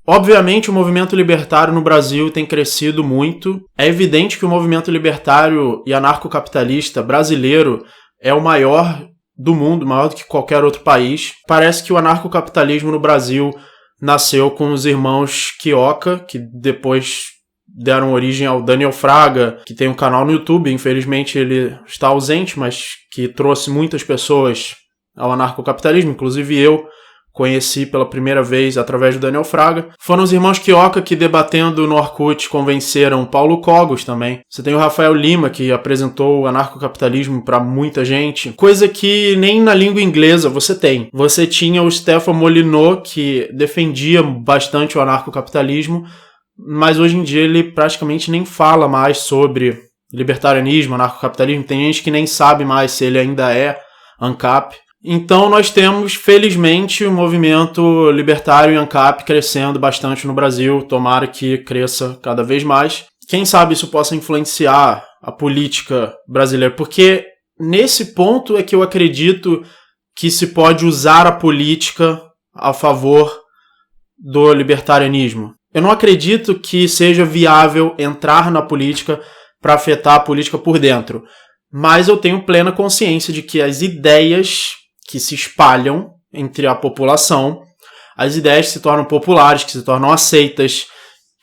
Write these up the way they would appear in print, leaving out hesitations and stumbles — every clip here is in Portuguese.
Obviamente, o movimento libertário no Brasil tem crescido muito. É evidente que o movimento libertário e anarcocapitalista brasileiro é o maior do mundo, maior do que qualquer outro país. Parece que o anarcocapitalismo no Brasil nasceu com os irmãos Quioca, que depois deram origem ao Daniel Fraga, que tem um canal no YouTube. Infelizmente ele está ausente, mas que trouxe muitas pessoas ao anarcocapitalismo, inclusive eu conheci pela primeira vez através do Daniel Fraga. Foram os irmãos Quioca que, debatendo no Orkut, convenceram Paulo Cogos também. Você tem o Rafael Lima, que apresentou o anarcocapitalismo para muita gente, coisa que nem na língua inglesa você tem. Você tinha o Stefan Molyneux, que defendia bastante o anarcocapitalismo, mas hoje em dia ele praticamente nem fala mais sobre libertarianismo, anarcocapitalismo. Tem gente que nem sabe mais se ele ainda é ANCAP. Então nós temos, felizmente, o movimento libertário e ANCAP crescendo bastante no Brasil. Tomara que cresça cada vez mais. Quem sabe isso possa influenciar a política brasileira, porque nesse ponto é que eu acredito que se pode usar a política a favor do libertarianismo. Eu não acredito que seja viável entrar na política para afetar a política por dentro, mas eu tenho plena consciência de que as ideias que se espalham entre a população, as ideias que se tornam populares, que se tornam aceitas,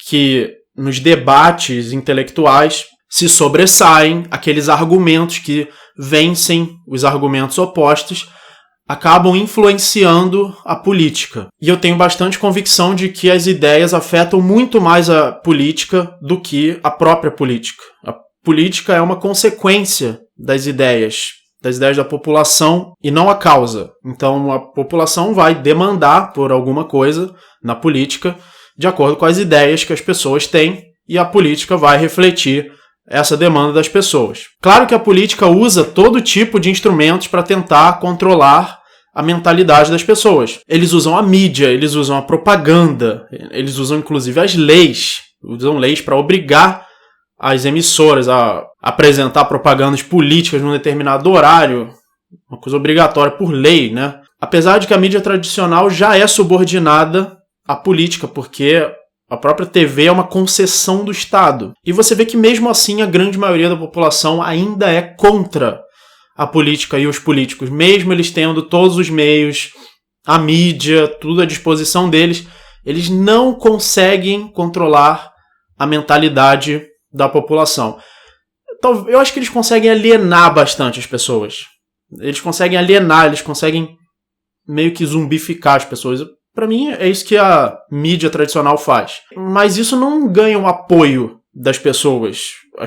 que nos debates intelectuais se sobressaem, aqueles argumentos que vencem os argumentos opostos, acabam influenciando a política. E eu tenho bastante convicção de que as ideias afetam muito mais a política do que a própria política. A política é uma consequência das ideias da população e não a causa. Então a população vai demandar por alguma coisa na política de acordo com as ideias que as pessoas têm e a política vai refletir essa demanda das pessoas. Claro que a política usa todo tipo de instrumentos para tentar controlar a mentalidade das pessoas. Eles usam a mídia, eles usam a propaganda, eles usam inclusive as leis, usam leis para obrigar as emissoras a apresentar propagandas políticas num determinado horário, uma coisa obrigatória por lei, né? Apesar de que a mídia tradicional já é subordinada à política, porque a própria TV é uma concessão do Estado. E você vê que mesmo assim a grande maioria da população ainda é contra a política e os políticos, mesmo eles tendo todos os meios, a mídia, tudo à disposição deles, eles não conseguem controlar a mentalidade da população. Então, eu acho que eles conseguem alienar bastante as pessoas. Eles conseguem alienar, eles conseguem meio que zumbificar as pessoas. Para mim, é isso que a mídia tradicional faz. Mas isso não ganha o apoio das pessoas. A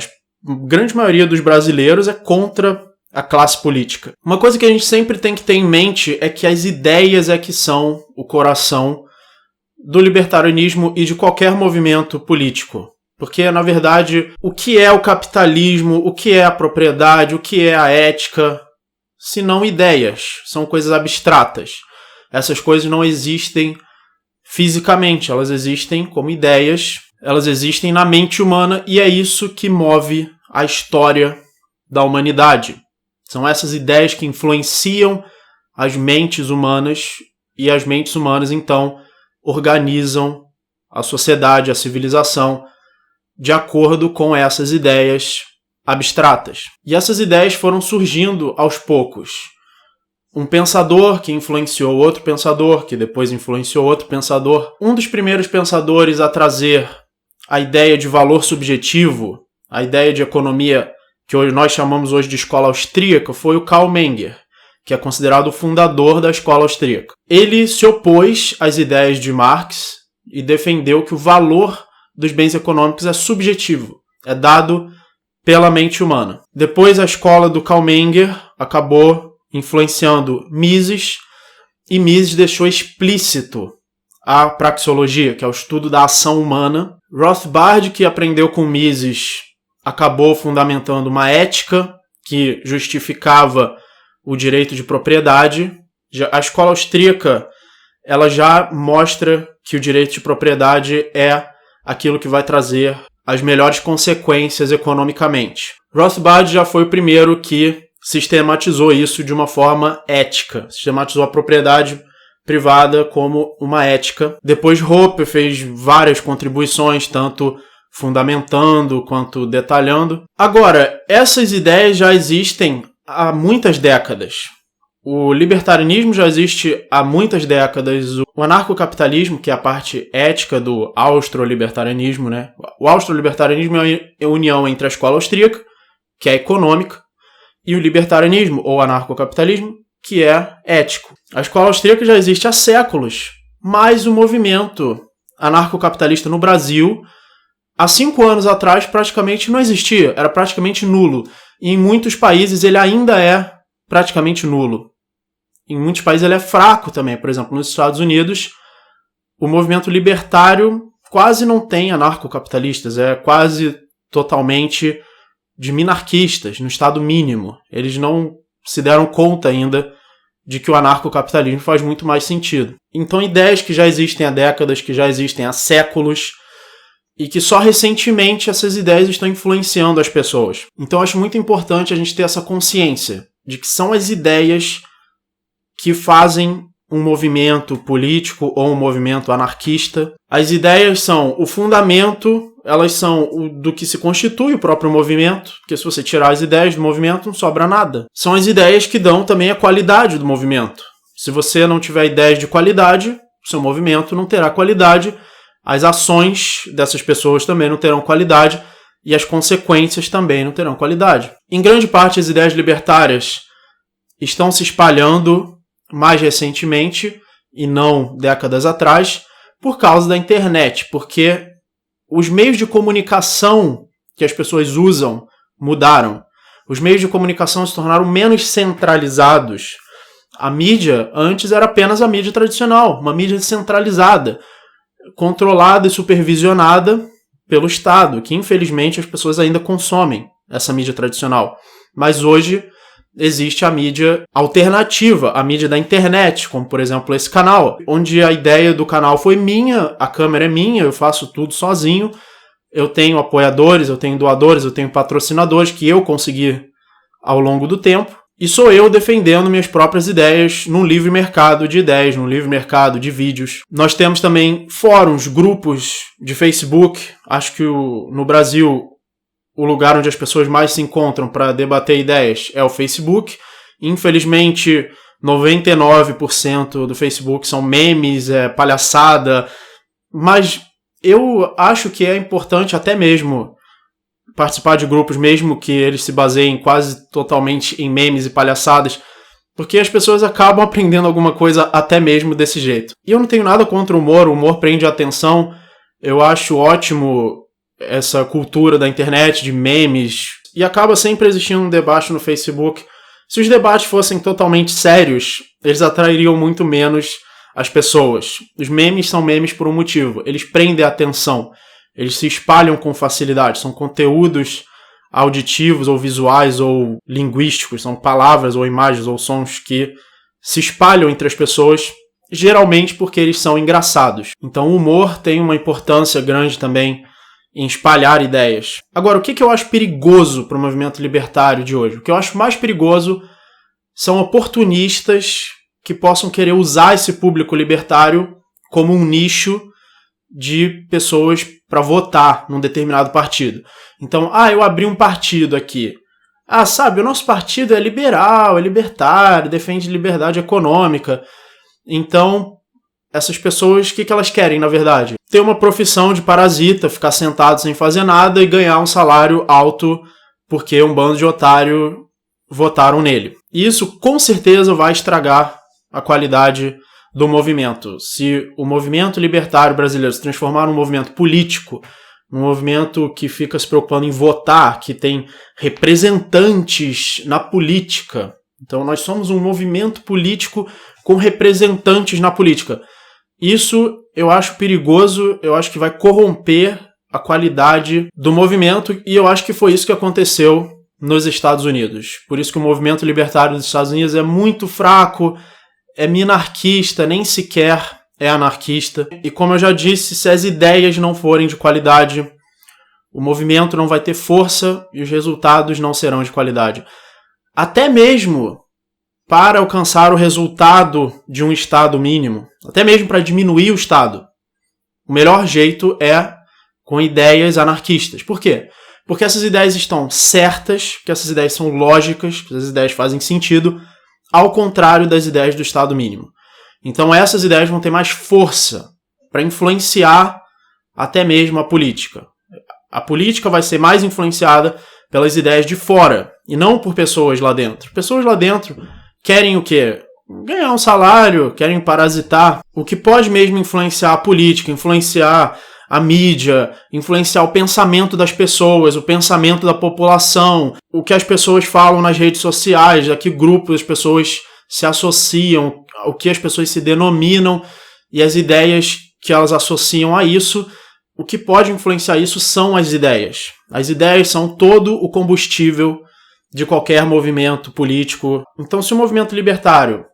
grande maioria dos brasileiros é contra a classe política. Uma coisa que a gente sempre tem que ter em mente é que as ideias é que são o coração do libertarianismo e de qualquer movimento político. Porque, na verdade, o que é o capitalismo, o que é a propriedade, o que é a ética, se não ideias, são coisas abstratas. Essas coisas não existem fisicamente, elas existem como ideias, elas existem na mente humana e é isso que move a história da humanidade. São essas ideias que influenciam as mentes humanas e as mentes humanas, então, organizam a sociedade, a civilização, de acordo com essas ideias abstratas. E essas ideias foram surgindo aos poucos. Um pensador que influenciou outro pensador, que depois influenciou outro pensador. Um dos primeiros pensadores a trazer a ideia de valor subjetivo, a ideia de economia que nós chamamos hoje de escola austríaca, foi o Karl Menger, que é considerado o fundador da escola austríaca. Ele se opôs às ideias de Marx e defendeu que o valor dos bens econômicos é subjetivo, é dado pela mente humana. Depois a escola do Karl Menger acabou influenciando Mises, e Mises deixou explícito a praxeologia, que é o estudo da ação humana. Rothbard, que aprendeu com Mises, acabou fundamentando uma ética que justificava o direito de propriedade. A escola austríaca ela já mostra que o direito de propriedade é aquilo que vai trazer as melhores consequências economicamente. Rothbard já foi o primeiro que sistematizou isso de uma forma ética, sistematizou a propriedade privada como uma ética. Depois Roper fez várias contribuições, tanto fundamentando quanto detalhando. Agora, essas ideias já existem há muitas décadas. O libertarianismo já existe há muitas décadas. O anarcocapitalismo, que é a parte ética do austro-libertarianismo, né? O austro-libertarianismo é a união entre a escola austríaca, que é econômica, e o libertarianismo, ou anarcocapitalismo, que é ético. A escola austríaca já existe há séculos, mas o movimento anarcocapitalista no Brasil, há 5 anos atrás, praticamente não existia, era praticamente nulo. E em muitos países ele ainda é praticamente nulo. Em muitos países ele é fraco também. Por exemplo, nos Estados Unidos, o movimento libertário quase não tem anarcocapitalistas, é quase totalmente de minarquistas, no estado mínimo. Eles não se deram conta ainda de que o anarcocapitalismo faz muito mais sentido. Então, ideias que já existem há décadas, que já existem há séculos, e que só recentemente essas ideias estão influenciando as pessoas. Então, acho muito importante a gente ter essa consciência de que são as ideias que fazem um movimento político ou um movimento anarquista. As ideias são o fundamento, elas são do que se constitui o próprio movimento, porque se você tirar as ideias do movimento, não sobra nada. São as ideias que dão também a qualidade do movimento. Se você não tiver ideias de qualidade, o seu movimento não terá qualidade, as ações dessas pessoas também não terão qualidade e as consequências também não terão qualidade. Em grande parte, as ideias libertárias estão se espalhando mais recentemente, e não décadas atrás, por causa da internet, porque os meios de comunicação que as pessoas usam mudaram. Os meios de comunicação se tornaram menos centralizados. A mídia antes era apenas a mídia tradicional, uma mídia centralizada, controlada e supervisionada pelo Estado, que infelizmente as pessoas ainda consomem essa mídia tradicional. Mas hoje existe a mídia alternativa, a mídia da internet, como por exemplo esse canal, onde a ideia do canal foi minha, a câmera é minha, eu faço tudo sozinho, eu tenho apoiadores, eu tenho doadores, eu tenho patrocinadores que eu consegui ao longo do tempo, e sou eu defendendo minhas próprias ideias num livre mercado de ideias, num livre mercado de vídeos. Nós temos também fóruns, grupos de Facebook, acho que no Brasil o lugar onde as pessoas mais se encontram para debater ideias é o Facebook. Infelizmente, 99% do Facebook são memes, palhaçada, mas eu acho que é importante até mesmo participar de grupos, mesmo que eles se baseiem quase totalmente em memes e palhaçadas, porque as pessoas acabam aprendendo alguma coisa até mesmo desse jeito. E eu não tenho nada contra o humor prende a atenção, eu acho ótimo essa cultura da internet, de memes, e acaba sempre existindo um debate no Facebook. Se os debates fossem totalmente sérios, eles atrairiam muito menos as pessoas. Os memes são memes por um motivo, eles prendem a atenção, eles se espalham com facilidade, são conteúdos auditivos ou visuais ou linguísticos, são palavras ou imagens ou sons que se espalham entre as pessoas, geralmente porque eles são engraçados. Então o humor tem uma importância grande também em espalhar ideias. Agora, o que eu acho perigoso para o movimento libertário de hoje? O que eu acho mais perigoso são oportunistas que possam querer usar esse público libertário como um nicho de pessoas para votar num determinado partido. Então, eu abri um partido aqui. Sabe, o nosso partido é liberal, é libertário, defende liberdade econômica. Então, essas pessoas, o que elas querem, na verdade? Ter uma profissão de parasita, ficar sentado sem fazer nada e ganhar um salário alto porque um bando de otário votaram nele. E isso, com certeza, vai estragar a qualidade do movimento. Se o movimento libertário brasileiro se transformar num movimento político, num movimento que fica se preocupando em votar, que tem representantes na política. Então, nós somos um movimento político com representantes na política. Isso eu acho perigoso, eu acho que vai corromper a qualidade do movimento e eu acho que foi isso que aconteceu nos Estados Unidos. Por isso que o movimento libertário dos Estados Unidos é muito fraco, é minarquista, nem sequer é anarquista. E como eu já disse, se as ideias não forem de qualidade, o movimento não vai ter força e os resultados não serão de qualidade. Até mesmo para alcançar o resultado de um Estado mínimo, até mesmo para diminuir o Estado, o melhor jeito é com ideias anarquistas. Por quê? Porque essas ideias estão certas, que essas ideias são lógicas, que essas ideias fazem sentido, ao contrário das ideias do Estado mínimo. Então essas ideias vão ter mais força para influenciar até mesmo a política. A política vai ser mais influenciada pelas ideias de fora, e não por pessoas lá dentro. Pessoas lá dentro querem o quê? Ganhar um salário, querem parasitar. O que pode mesmo influenciar a política, influenciar a mídia, influenciar o pensamento das pessoas, o pensamento da população, o que as pessoas falam nas redes sociais, a que grupos as pessoas se associam, o que as pessoas se denominam e as ideias que elas associam a isso. O que pode influenciar isso são as ideias. As ideias são todo o combustível de qualquer movimento político. Então, se o movimento libertário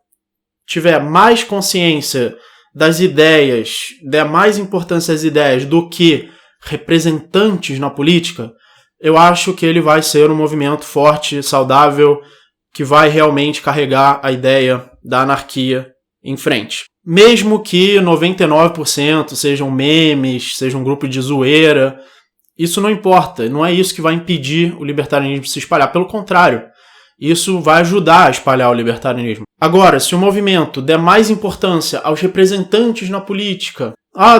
tiver mais consciência das ideias, der mais importância às ideias do que representantes na política, eu acho que ele vai ser um movimento forte, saudável, que vai realmente carregar a ideia da anarquia em frente. Mesmo que 99% sejam memes, seja um grupo de zoeira, isso não importa, não é isso que vai impedir o libertarianismo de se espalhar, pelo contrário, isso vai ajudar a espalhar o libertarianismo. Agora, se o movimento der mais importância aos representantes na política,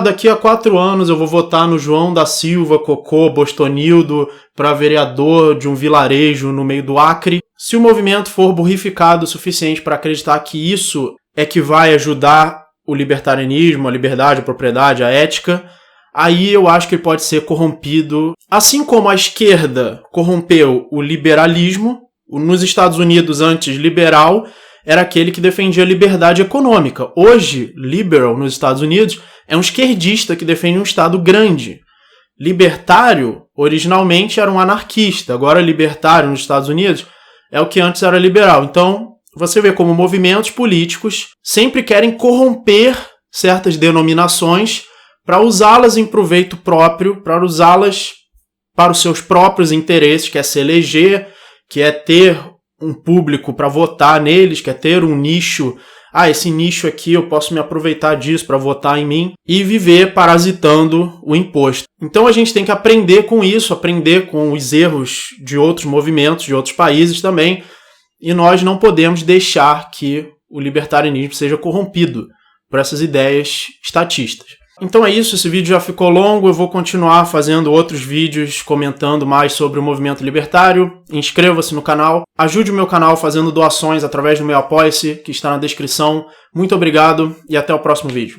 daqui a 4 anos eu vou votar no João da Silva Cocô Bostonildo para vereador de um vilarejo no meio do Acre, se o movimento for burrificado o suficiente para acreditar que isso é que vai ajudar o libertarianismo, a liberdade, a propriedade, a ética, aí eu acho que ele pode ser corrompido. Assim como a esquerda corrompeu o liberalismo, nos Estados Unidos, antes liberal, era aquele que defendia a liberdade econômica. Hoje, liberal nos Estados Unidos é um esquerdista que defende um Estado grande. Libertário, originalmente, era um anarquista. Agora, libertário nos Estados Unidos é o que antes era liberal. Então, você vê como movimentos políticos sempre querem corromper certas denominações para usá-las em proveito próprio, para usá-las para os seus próprios interesses, que é se eleger, que é ter um público para votar neles, que é ter um nicho. Esse nicho aqui eu posso me aproveitar disso para votar em mim e viver parasitando o imposto. Então a gente tem que aprender com isso, aprender com os erros de outros movimentos, de outros países também, e nós não podemos deixar que o libertarianismo seja corrompido por essas ideias estatistas. Então é isso, esse vídeo já ficou longo, eu vou continuar fazendo outros vídeos comentando mais sobre o movimento libertário. Inscreva-se no canal, ajude o meu canal fazendo doações através do meu Apoia-se, que está na descrição. Muito obrigado e até o próximo vídeo.